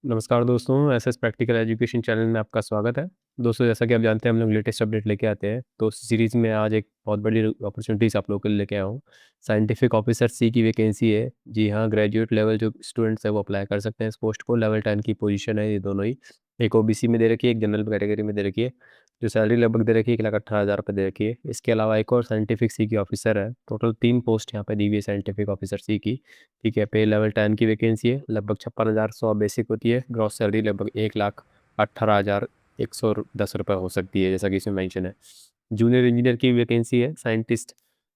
नमस्कार दोस्तों, SS practical education channel में आपका स्वागत है। दोस्तों, जैसा कि आप जानते हैं हम लोग लेटेस्ट अपडेट लेके आते हैं, तो इस सीरीज़ में आज एक बहुत बड़ी अपॉर्चुनिटीज़ आप लोगों के लिए लेके आया हूँ। साइंटिफिक ऑफिसर सी की वैकेंसी है। जी हाँ, ग्रेजुएट लेवल जो स्टूडेंट्स हैं वो अप्लाई कर सकते हैं इस पोस्ट को। लेवल 10 की पोजीशन है ये दोनों ही। एक ओबीसी में दे रखी है, एक जनरल कैटेगरी में दे रखी है। जो सैलरी लगभग दे रखी है 1,18,000 रुपये दे रखी है। इसके अलावा एक और साइंटिफिक सी की ऑफिसर है। टोटल 3 पोस्ट यहाँ पे दी हुई है साइंटिफिक ऑफिसर सी की। ठीक है, पे लेवल 10 की वैकेंसी है। लगभग 56,100 बेसिक होती है। ग्रॉस सैलरी लगभग 1,18,110 रुपये हो सकती है, जैसा कि इसमें मेंशन है। जूनियर इंजीनियर की वैकेंसी है।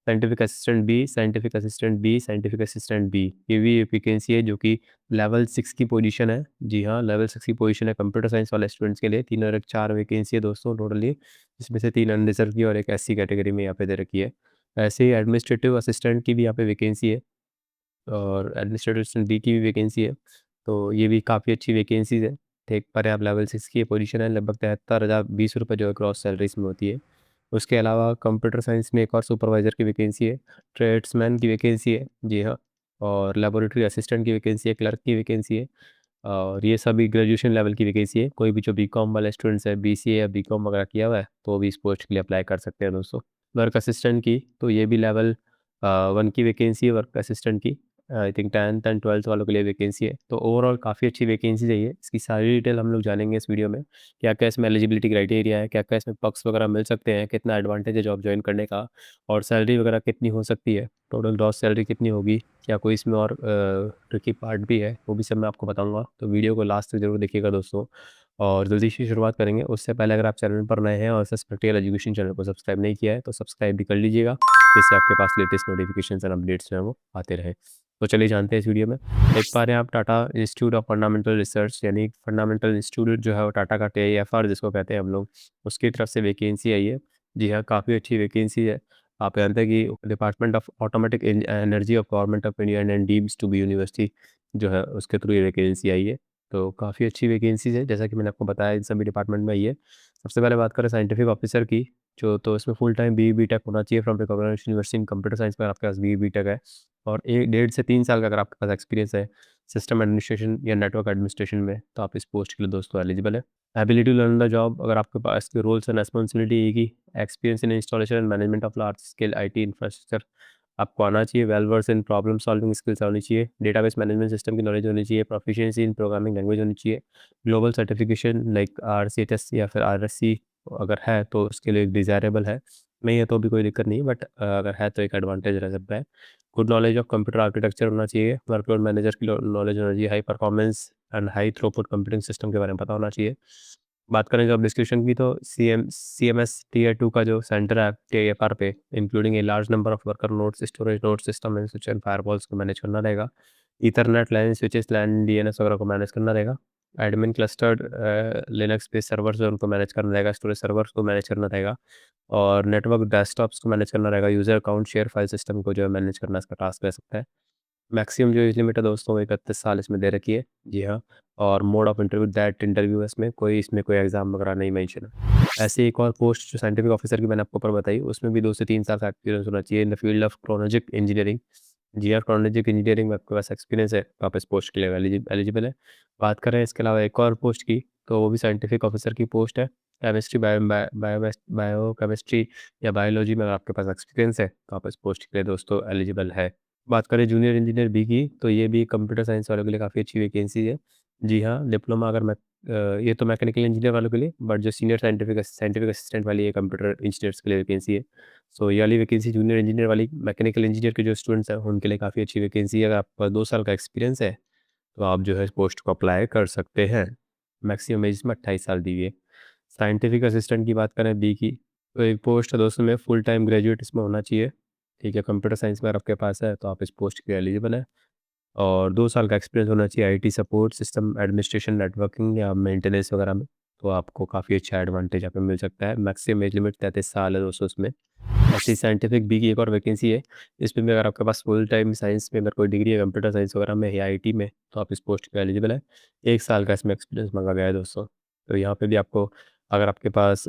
Scientific assistant B, scientific assistant B, scientific assistant B, ये भी वैकेंसी है जो कि लेवल 6 की पोजीशन है। जी हाँ, लेवल 6 की पोजीशन है कंप्यूटर साइंस वाले स्टूडेंट्स के लिए। 3 और 1 4 वैकेंसी है दोस्तों टोटली, जिसमें से 3 अनरिजर्व की और एक एससी कैटेगरी में यहाँ पे दे रखी है। ऐसे ही एडमिनिस्ट्रेटिव असिस्टेंट की भी यहाँ पे वैकेंसी है और एडमिनिस्ट्रेटिव असिस्टेंट डी की भी वैकेंसी है। तो ये भी काफ़ी अच्छी वैकेंसीज़ है। ठीक पर आप लेवल 6 की पोजीशन है। लगभग 73,020 रुपये जो है ग्रॉस सैलरी इसमें होती है। उसके अलावा कंप्यूटर साइंस में एक और सुपरवाइज़र की वैकेंसी है। ट्रेड्समैन की वैकेंसी है। जी हाँ, और लेबोरेटरी असिस्टेंट की वैकेंसी है, क्लर्क की वैकेंसी है। और ये सभी ग्रेजुएशन लेवल की वैकेंसी है। कोई भी जो बीकॉम वाले स्टूडेंट्स है, बीसीए या बीकॉम वगैरह किया हुआ है, तो वो भी इस पोस्ट के लिए अप्लाई कर सकते हैं दोस्तों। वर्क असिस्टेंट की तो ये भी लेवल 1 की वैकेंसी है वर्क असिस्टेंट की। I think 10th and 12th वालों के लिए वैकेंसी है। तो ओवरऑल काफ़ी अच्छी वैकेंसी है ये। इसकी सारी डिटेल हम लोग जानेंगे इस वीडियो में। क्या-क्या इसमें एलिजिबिलिटी क्राइटेरिया है, क्या-क्या इसमें पर्क्स वगैरह मिल सकते हैं, कितना एडवांटेज है जॉब जॉइन करने का और सैलरी वगैरह कितनी हो सकती है, टोटल ग्रॉस सैलरी कितनी होगी, क्या कोई इसमें और ट्रिकी पार्ट भी है, वो भी सब मैं आपको बताऊँगा। तो वीडियो को लास्ट तक ज़रूर देखिएगा दोस्तों। और जल्दी से शुरुआत करेंगे। उससे पहले अगर आप चैनल पर नए हैं और एसएस प्रैक्टिकल एजुकेशन चैनल को सब्सक्राइब नहीं किया है, तो सब्सक्राइब भी कर लीजिएगा, जिससे आपके पास लेटेस्ट नोटिफिकेशंस एंड अपडेट्स जो हैं वो आते रहें। तो चलिए जानते हैं इस वीडियो में। देख पा रहे हैं आप Tata institute of fundamental research, यानी फंडामेंटल इंस्टीट्यूट जो है वो टाटा का टीआईएफआर जिसको कहते हैं हम लोग, उसकी तरफ से वैकेंसी आई है। जी हाँ, काफ़ी अच्छी वैकेंसी है। आप जानते हैं कि department of automatic energy of government of India and deems to be university जो है उसके थ्रू ये वैकेंसी आई है। तो काफ़ी अच्छी वैकेंसीज़ है, जैसा कि मैंने आपको बताया इन सभी डिपार्टमेंट में आई है। सबसे पहले बात करें साइंटिफिक ऑफिसर की, जो तो इसमें फुल टाइम बीई बीटेक होना चाहिए from recognised university in computer science में। आपके पास बीई बीटेक है और 1 डेढ़ से 3 साल का अगर आपके पास एक्सपीरियंस है सिस्टम एडमिनिस्ट्रेशन या नेटवर्क एडमिनिस्ट्रेशन में, तो आप इस पोस्ट के लिए दोस्तों एलिजिबल है। Ability to learn the job, अगर आपके पास इसके रोल्स एंड रिस्पॉन्सिबिलिटी एक experience in installation and management of large scale IT infrastructure आपको आना चाहिए। Well versed in problem solving skills होनी चाहिए। डेटाबेस मैनेजमेंट सिस्टम की नॉलेज होनी चाहिए। प्रोफिशिएंसी इन प्रोग्रामिंग लैंग्वेज होनी चाहिए। ग्लोबल सर्टिफिकेशन लाइक आरसीएचएस या फिर आरएससी अगर है तो उसके लिए डिज़ायरेबल है। नहीं है तो भी कोई दिक्कत नहीं, बट अगर है तो एक एडवांटेज रह सकता है। Good knowledge of computer architecture होना चाहिए। वर्कलोड मैनेजर की नॉलेज होना चाहिए। High performance and high throughput computing system के बारे में पता होना चाहिए। बात करें जॉब डिस्क्रिप्शन की, तो सीएमएस टियर 2 का जो सेंटर है टीआईएफआर पे, including a large number of worker nodes, storage node system and switch and firewalls को मैनेज करना रहेगा। ईथरनेट लाइन स्विचेस लैन डीएनएस वगैरह को मैनेज करना रहेगा। Admin clustered Linux based servers उनको मैनेज करना रहेगा। स्टोरेज सर्वर्स को मैनेज करना रहेगा और नेटवर्क डेस्कटॉप्स को मैनेज करना रहेगा। User account share file system को जो है मैनेज करना इसका टास्क रह सकता है। मैक्सिमम जो एज लिमिट है दोस्तों वो 31 साल इसमें दे रखी है। जी हाँ, और mode of interview that interview है इसमें कोई एग्ज़ाम वगैरह नहीं मेंशन है। ऐसे एक और पोस्ट जो साइंटिफिक ऑफिसर की मैंने आपको ऊपर बताई, उसमें भी 2 से 3 साल का एक्सपीरियंस होना चाहिए in the field of chronologic engineering. जी हाँ, क्रोनोलॉजिक इंजीनियरिंग में आपके पास एक्सपीरियंस है तो आप इस पोस्ट के लिए एलिजिबल है। बात करें इसके अलावा एक और पोस्ट की, तो वो भी साइंटिफिक ऑफिसर की पोस्ट है। केमिस्ट्री बायो केमिस्ट्री या बायोलॉजी में अगर आपके पास एक्सपीरियंस है तो आप इस पोस्ट के लिए दोस्तों एलिजिबल है। बात करें जूनियर इंजीनियर बी की, तो ये भी कंप्यूटर साइंस वालों के लिए काफ़ी अच्छी वैकेंसी है। जी हाँ, डिप्लोमा अगर ये तो मैकेनिकल इंजीनियर वालों के लिए, बट जो सीनियर साइंटिफिक असिस्टेंट वाली है कंप्यूटर इंजीनियर्स के लिए वैकेंसी है। सो ये वाली वैकेंसी जूनियर इंजीनियर वाली मैकेनिकल इंजीनियर के जो स्टूडेंट्स हैं उनके लिए काफ़ी अच्छी वैकेंसी है। अगर आपके पास 2 साल का एक्सपीरियंस है तो आप जो है इस पोस्ट को अप्लाई कर सकते हैं। मैक्सिमम एज इसमें 28 साल दी हुई है। साइंटिफिक असिस्टेंट की बात करें बी की, तो एक पोस्ट है दोस्तों में फुल टाइम ग्रेजुएट इसमें होना चाहिए। ठीक है, कंप्यूटर साइंस में अगर आपके पास है तो आप इस पोस्ट के लिए एलिजिबल हैं और 2 साल का एक्सपीरियंस होना चाहिए IT support, system administration, networking या मेंटेनेंस वगैरह में। तो आपको काफ़ी अच्छा एडवांटेज यहाँ पे मिल सकता है। मैक्सिमम एज लिमिट 33 साल है दोस्तों इसमें। ऐसे ही साइंटिफिक बी की एक और वैकेंसी है। इसमें भी अगर आपके पास फुल टाइम साइंस में अगर कोई डिग्री है कंप्यूटर साइंस वगैरह में या आईटी में, तो आप इस पोस्ट के एलिजिबल है। 1 साल का इसमें एक्सपीरियंस मांगा गया है दोस्तों। तो यहाँ पे भी आपको, अगर आपके पास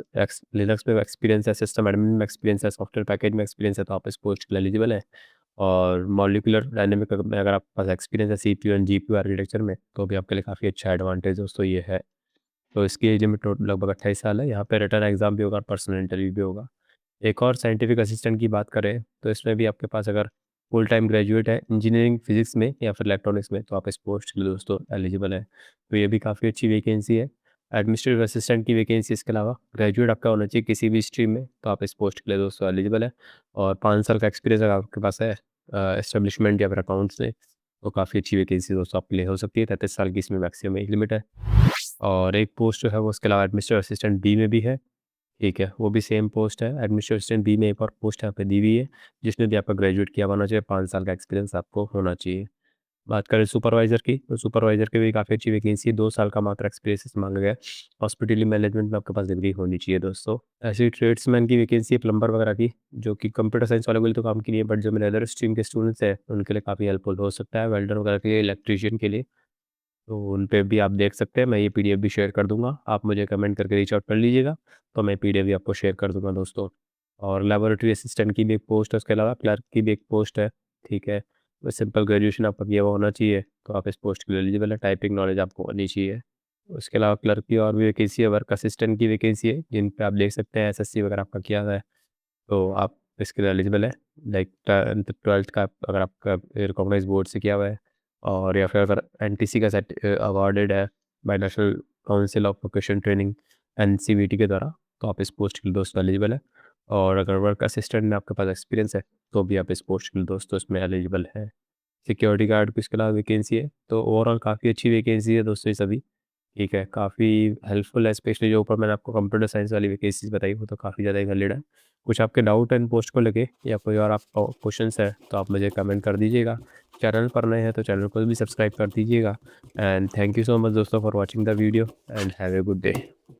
लिनक्स में एक्सपीरियंस है, सिस्टम एडमिन में एक्सपीरियंस है, सॉफ्टवेयर पैकेज में एक्सपीरियंस है, तो आप इस पोस्ट के लिए एलिजिबल है। और मॉलिक्यूलर डायनेमिक में अगर आपके पास एक्सपीरियंस है CPU एंड GPU आर्किटेक्चर में, तो भी आपके लिए काफ़ी अच्छा एडवांटेज दोस्तों ये है। तो इसकी एज लिमिट लगभग 28 साल है। यहाँ पे रिटन एग्ज़ाम भी होगा और पर्सनल इंटरव्यू भी होगा। एक और साइंटिफिक असिस्टेंट की बात करें तो इसमें भी आपके पास अगर फुल टाइम ग्रेजुएट है इंजीनियरिंग फिजिक्स में या फिर इलेक्ट्रॉनिक्स में, तो आप इस पोस्ट के लिए दोस्तों एलिजिबल है। तो ये भी काफ़ी अच्छी वैकेंसी है। एडमिनिस्ट्रेटिव असिस्टेंट की वैकेंसी इसके अलावा ग्रेजुएट आपका होना चाहिए किसी भी स्ट्रीम में, तो आप इस पोस्ट के लिए दोस्तों एलिजिबल है। और 5 साल का एक्सपीरियंस अगर आपके पास है एस्टेब्लिशमेंट या फिर अकाउंट्स में, तो काफ़ी अच्छी वैकेंसी दोस्तों आपके लिए हो सकती है। 33 साल की इसमें मैक्सिमम एज लिमिट है। और एक पोस्ट जो है वो उसके अलावा एडमिनिस्ट्रेटिव असिस्टेंट बी में भी है। ठीक है, वो भी सेम पोस्ट है। एडमिनिस्ट्रेटिव असिस्टेंट बी में एक और पोस्ट यहाँ पे दी हुई है, जिसमें भी आपका ग्रेजुएट किया हुआ होना चाहिए, 5 साल का एक्सपीरियंस आपको होना चाहिए। बात करें सुपरवाइज़र की, तो सुपरवाइज़र की भी काफ़ी अच्छी वैकेंसी है, 2 साल का मात्र एक्सपीरियंस माँगा गया है। हॉस्पिटैलिटी मैनेजमेंट में आपके पास डिग्री होनी चाहिए दोस्तों। ऐसे ही ट्रेड्समैन की वैकेंसी है प्लम्बर वगैरह की, जो कि कंप्यूटर साइंस वालों के लिए तो काम की नहीं है, बट जो मेरे अदर स्ट्रीम के स्टूडेंट्स हैं, उनके लिए काफ़ी हेल्पफुल हो सकता है, वेल्डर वगैरह के लिए, इलेक्ट्रीशियन के लिए। तो उन पे भी आप देख सकते हैं, मैं ये पीडीएफ भी शेयर कर दूँगा, आप मुझे कमेंट करके रीच आउट कर लीजिएगा, तो मैं पीडीएफ भी आपको शेयर कर दूँगा दोस्तों। और लैबोरेटरी असिस्टेंट की भी एक पोस्ट है, उसके अलावा क्लर्क की भी एक पोस्ट है, ठीक है। बस सिंपल ग्रेजुएशन आपका किया हुआ होना चाहिए, तो आप इस पोस्ट के लिए एलिजिबल है, टाइपिंग नॉलेज आपको होनी चाहिए। उसके अलावा क्लर्क की और भी वैकेंसी है, वर्क असिस्टेंट की वैकेंसी है, जिन पे आप देख सकते हैं एसएससी वगैरह आपका किया हुआ है, तो आप इसके लिए एलिजिबल है। लाइक 10th-12th का अगर आपका रिकॉग्नाइज्ड बोर्ड से किया हुआ है, और या फिर अगर एनटीसी का अवॉर्डेड है by national council of vocational training NCVT के द्वारा, तो आप इस पोस्ट के लिए दोस्तों एलिजिबल है। और अगर वर्क असिस्टेंट में आपके पास एक्सपीरियंस है, तो भी आप इस पोस्ट के लिए दोस्तों इसमें एलिजिबल है। सिक्योरिटी गार्ड की इसके अलावा वैकेंसी है, तो ओवरऑल काफ़ी अच्छी वैकेंसी है दोस्तों ये सभी। ठीक है, काफ़ी हेल्पफुल है, स्पेशली जो ऊपर मैंने आपको कंप्यूटर साइंस वाली वैकेंसीज़ बताई, वो तो काफ़ी ज़्यादा ही वैलिड है। कुछ आपके डाउट है इन पोस्ट को लेके या कोई और आपका क्वेश्चंस है, तो आप मुझे कमेंट कर दीजिएगा। चैनल पर नए हैं तो चैनल को भी सब्सक्राइब कर दीजिएगा। And thank you so much दोस्तों for watching the video and have a good day.